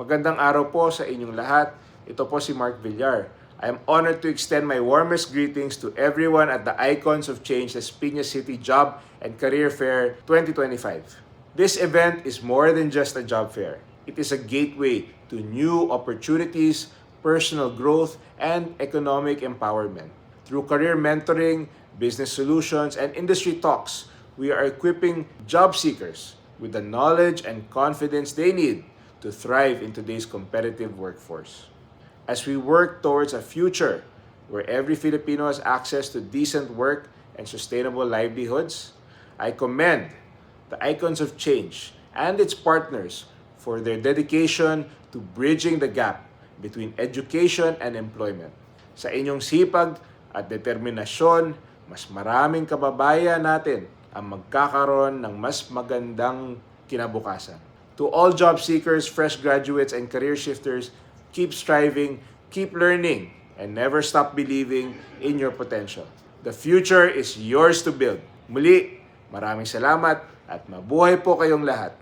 Magandang araw po sa inyong lahat. Ito po si Mark Villar. I am honored to extend my warmest greetings to everyone at the Icons of Change Las Piñas City Job and Career Fair 2025. This event is more than just a job fair. It is a gateway to new opportunities, personal growth, and economic empowerment. Through career mentoring, business solutions, and industry talks, we are equipping job seekers with the knowledge and confidence they need to thrive in today's competitive workforce. As we work towards a future where every Filipino has access to decent work and sustainable livelihoods, I commend the Icons of Change and its partners for their dedication to bridging the gap between education and employment. Sa inyong sipag at determinasyon, mas maraming kababayan natin ang magkakaroon ng mas magandang kinabukasan. To all job seekers, fresh graduates, and career shifters, keep striving, keep learning, and never stop believing in your potential. The future is yours to build. Muli, maraming salamat at mabuhay po kayong lahat.